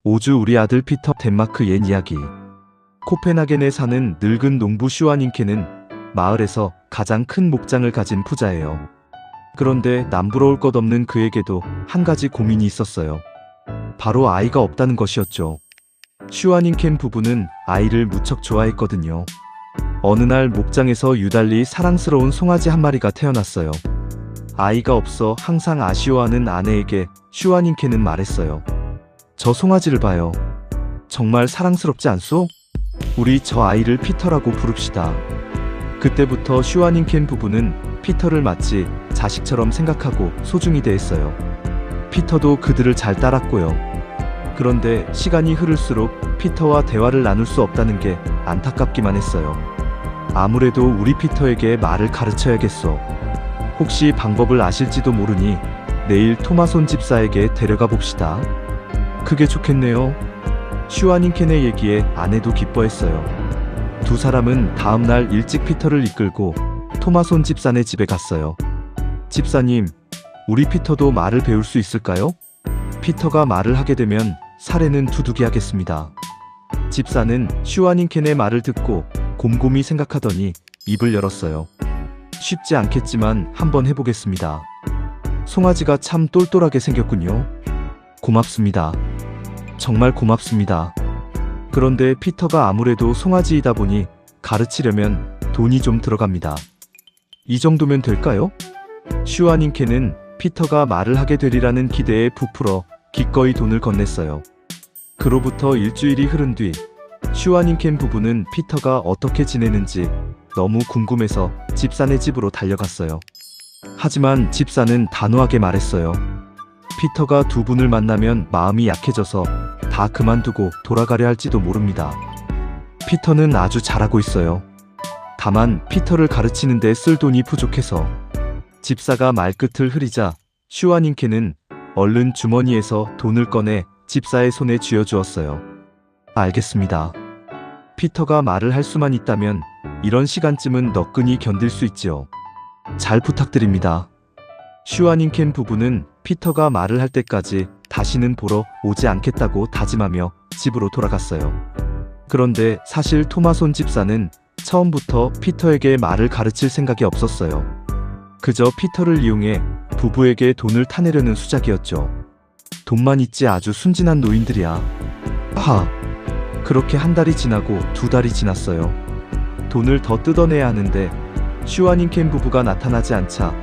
5주 우리 아들 피터 덴마크 옛 이야기. 코펜하겐에 사는 늙은 농부 슈와닌케는 마을에서 가장 큰 목장을 가진 부자예요. 그런데 남부러울 것 없는 그에게도 한 가지 고민이 있었어요. 바로 아이가 없다는 것이었죠. 슈와닌켄 부부는 아이를 무척 좋아했거든요. 어느 날 목장에서 유달리 사랑스러운 송아지 한 마리가 태어났어요. 아이가 없어 항상 아쉬워하는 아내에게 슈와닌케는 말했어요. 저 송아지를 봐요. 정말 사랑스럽지 않소? 우리 저 아이를 피터라고 부릅시다. 그때부터 슈와닌켄 부부는 피터를 마치 자식처럼 생각하고 소중히 대했어요. 피터도 그들을 잘 따랐고요. 그런데 시간이 흐를수록 피터와 대화를 나눌 수 없다는 게 안타깝기만 했어요. 아무래도 우리 피터에게 말을 가르쳐야겠어. 혹시 방법을 아실지도 모르니 내일 토마손 집사에게 데려가 봅시다. 그게 좋겠네요. 슈와닌켄의 얘기에 아내도 기뻐했어요. 두 사람은 다음날 일찍 피터를 이끌고 토마손 집사네 집에 갔어요. 집사님, 우리 피터도 말을 배울 수 있을까요? 피터가 말을 하게 되면 사례는 두둑이 하겠습니다. 집사는 슈와닌켄의 말을 듣고 곰곰이 생각하더니 입을 열었어요. 쉽지 않겠지만 한번 해보겠습니다. 송아지가 참 똘똘하게 생겼군요. 고맙습니다. 정말 고맙습니다. 그런데 피터가 아무래도 송아지이다 보니 가르치려면 돈이 좀 들어갑니다. 이 정도면 될까요? 슈와닌케는 피터가 말을 하게 되리라는 기대에 부풀어 기꺼이 돈을 건넸어요. 그로부터 일주일이 흐른 뒤 슈와닌켄 부부는 피터가 어떻게 지내는지 너무 궁금해서 집사네 집으로 달려갔어요. 하지만 집사는 단호하게 말했어요. 피터가 두 분을 만나면 마음이 약해져서 다 그만두고 돌아가려 할지도 모릅니다. 피터는 아주 잘하고 있어요. 다만 피터를 가르치는 데 쓸 돈이 부족해서. 집사가 말끝을 흐리자 슈와닌케는 얼른 주머니에서 돈을 꺼내 집사의 손에 쥐어주었어요. 알겠습니다. 피터가 말을 할 수만 있다면 이런 시간쯤은 너끈히 견딜 수 있지요. 잘 부탁드립니다. 슈와닌켄 부부는 피터가 말을 할 때까지 다시는 보러 오지 않겠다고 다짐하며 집으로 돌아갔어요. 그런데 사실 토마손 집사는 처음부터 피터에게 말을 가르칠 생각이 없었어요. 그저 피터를 이용해 부부에게 돈을 타내려는 수작이었죠. 돈만 있지 아주 순진한 노인들이야. 그렇게 한 달이 지나고 두 달이 지났어요. 돈을 더 뜯어내야 하는데 슈와닌켄 부부가 나타나지 않자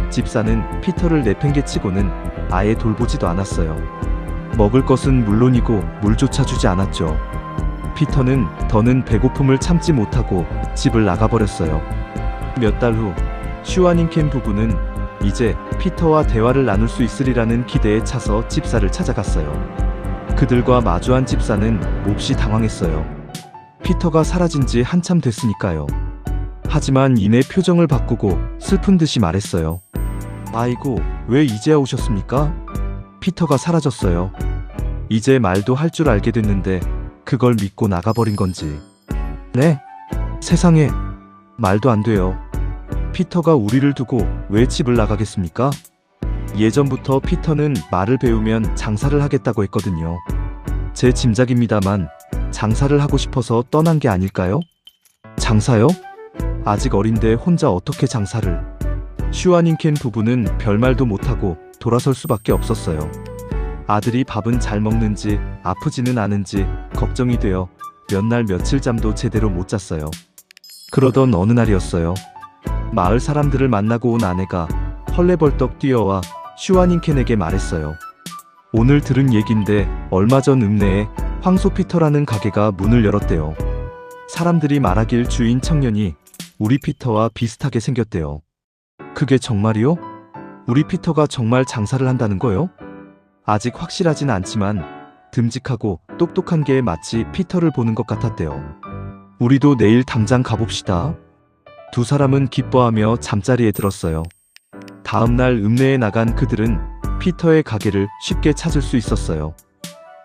집사는 피터를 내팽개치고는 아예 돌보지도 않았어요. 먹을 것은 물론이고 물조차 주지 않았죠. 피터는 더는 배고픔을 참지 못하고 집을 나가버렸어요. 몇 달 후 슈와닌켄 부부는 이제 피터와 대화를 나눌 수 있으리라는 기대에 차서 집사를 찾아갔어요. 그들과 마주한 집사는 몹시 당황했어요. 피터가 사라진 지 한참 됐으니까요. 하지만 이내 표정을 바꾸고 슬픈 듯이 말했어요. 아이고, 왜 이제야 오셨습니까? 피터가 사라졌어요. 이제 말도 할 줄 알게 됐는데 그걸 믿고 나가버린 건지. 네? 세상에, 말도 안 돼요. 피터가 우리를 두고 왜 집을 나가겠습니까? 예전부터 피터는 말을 배우면 장사를 하겠다고 했거든요. 제 짐작입니다만 장사를 하고 싶어서 떠난 게 아닐까요? 장사요? 아직 어린데 혼자 어떻게 장사를? 슈와닌켄 부부는 별말도 못하고 돌아설 수밖에 없었어요. 아들이 밥은 잘 먹는지 아프지는 않은지 걱정이 되어 몇 날 며칠 잠도 제대로 못 잤어요. 그러던 어느 날이었어요. 마을 사람들을 만나고 온 아내가 헐레벌떡 뛰어와 슈와닌켄에게 말했어요. 오늘 들은 얘긴데 얼마 전 읍내에 황소피터라는 가게가 문을 열었대요. 사람들이 말하길 주인 청년이 우리 피터와 비슷하게 생겼대요. 그게 정말이요? 우리 피터가 정말 장사를 한다는 거요? 아직 확실하진 않지만 듬직하고 똑똑한 게 마치 피터를 보는 것 같았대요. 우리도 내일 당장 가봅시다. 두 사람은 기뻐하며 잠자리에 들었어요. 다음날 읍내에 나간 그들은 피터의 가게를 쉽게 찾을 수 있었어요.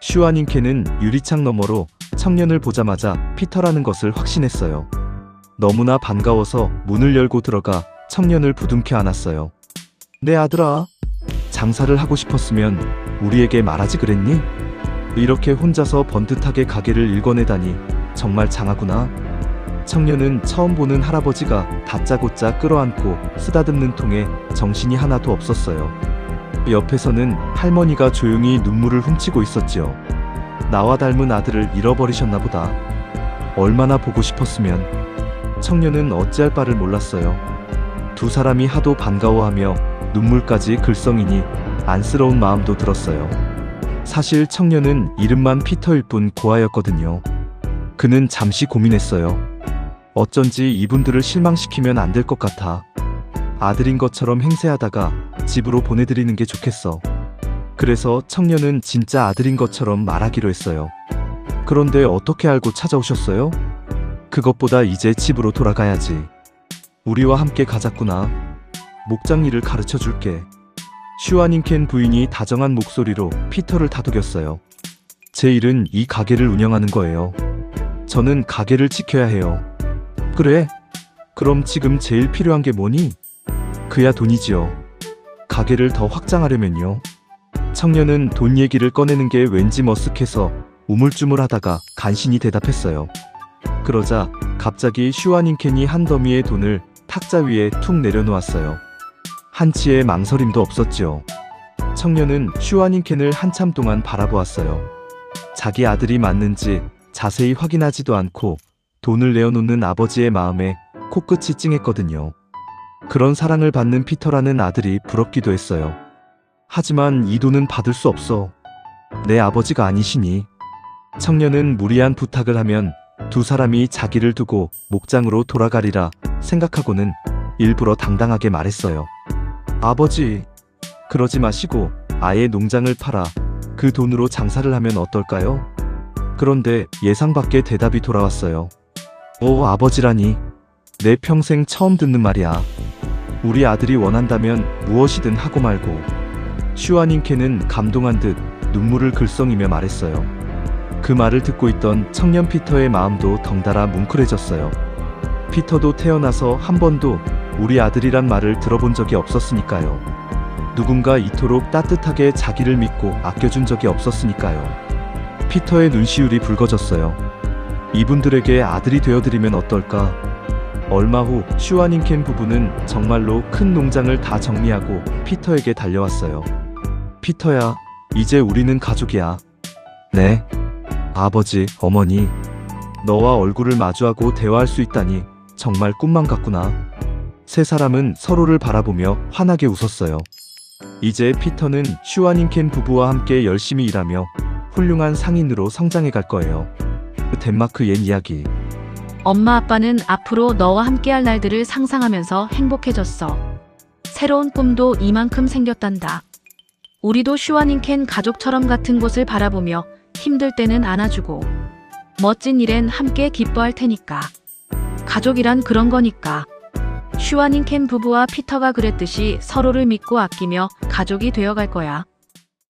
슈와닌케는 유리창 너머로 청년을 보자마자 피터라는 것을 확신했어요. 너무나 반가워서 문을 열고 들어가 청년을 부둥켜 안았어요. 내 아들아, 장사를 하고 싶었으면 우리에게 말하지 그랬니? 이렇게 혼자서 번듯하게 가게를 일궈내다니 정말 장하구나. 청년은 처음 보는 할아버지가 다짜고짜 끌어안고 쓰다듬는 통에 정신이 하나도 없었어요. 옆에서는 할머니가 조용히 눈물을 훔치고 있었지요. 나와 닮은 아들을 잃어버리셨나 보다. 얼마나 보고 싶었으면. 청년은 어찌할 바를 몰랐어요. 두 사람이 하도 반가워하며 눈물까지 글썽이니 안쓰러운 마음도 들었어요. 사실 청년은 이름만 피터일 뿐 고아였거든요. 그는 잠시 고민했어요. 어쩐지 이분들을 실망시키면 안 될 것 같아. 아들인 것처럼 행세하다가 집으로 보내드리는 게 좋겠어. 그래서 청년은 진짜 아들인 것처럼 말하기로 했어요. 그런데 어떻게 알고 찾아오셨어요? 그것보다 이제 집으로 돌아가야지. 우리와 함께 가자꾸나. 목장 일을 가르쳐 줄게. 슈아닌켄 부인이 다정한 목소리로 피터를 다독였어요. 제 일은 이 가게를 운영하는 거예요. 저는 가게를 지켜야 해요. 그래? 그럼 지금 제일 필요한 게 뭐니? 그야 돈이지요. 가게를 더 확장하려면요. 청년은 돈 얘기를 꺼내는 게 왠지 머쓱해서 우물쭈물하다가 간신히 대답했어요. 그러자 갑자기 슈아닌켄이 한 더미의 돈을 탁자 위에 툭 내려놓았어요. 한치의 망설임도 없었지요. 청년은 슈아닌켄을 한참 동안 바라보았어요. 자기 아들이 맞는지 자세히 확인하지도 않고 돈을 내어놓는 아버지의 마음에 코끝이 찡했거든요. 그런 사랑을 받는 피터라는 아들이 부럽기도 했어요. 하지만 이 돈은 받을 수 없어. 내 아버지가 아니시니. 청년은 무리한 부탁을 하면 두 사람이 자기를 두고 목장으로 돌아가리라 생각하고는 일부러 당당하게 말했어요. 아버지, 그러지 마시고 아예 농장을 팔아 그 돈으로 장사를 하면 어떨까요? 그런데 예상 밖의 대답이 돌아왔어요. 오, 아버지라니. 내 평생 처음 듣는 말이야. 우리 아들이 원한다면 무엇이든 하고 말고. 슈아닌켄은 감동한 듯 눈물을 글썽이며 말했어요. 그 말을 듣고 있던 청년 피터의 마음도 덩달아 뭉클해졌어요. 피터도 태어나서 한 번도 우리 아들이란 말을 들어본 적이 없었으니까요. 누군가 이토록 따뜻하게 자기를 믿고 아껴준 적이 없었으니까요. 피터의 눈시울이 붉어졌어요. 이분들에게 아들이 되어드리면 어떨까? 얼마 후 슈아닌켄 부부는 정말로 큰 농장을 다 정리하고 피터에게 달려왔어요. 피터야, 이제 우리는 가족이야. 네. 아버지, 어머니. 너와 얼굴을 마주하고 대화할 수 있다니 정말 꿈만 같구나. 세 사람은 서로를 바라보며 환하게 웃었어요. 이제 피터는 슈아닌켄 부부와 함께 열심히 일하며 훌륭한 상인으로 성장해 갈 거예요. 덴마크 옛 이야기. 엄마 아빠는 앞으로 너와 함께할 날들을 상상하면서 행복해졌어. 새로운 꿈도 이만큼 생겼단다. 우리도 슈아닌켄 가족처럼 같은 곳을 바라보며 힘들 때는 안아주고 멋진 일엔 함께 기뻐할 테니까. 가족이란 그런 거니까. 슈아닌켄 부부와 피터가 그랬듯이 서로를 믿고 아끼며 가족이 되어갈 거야.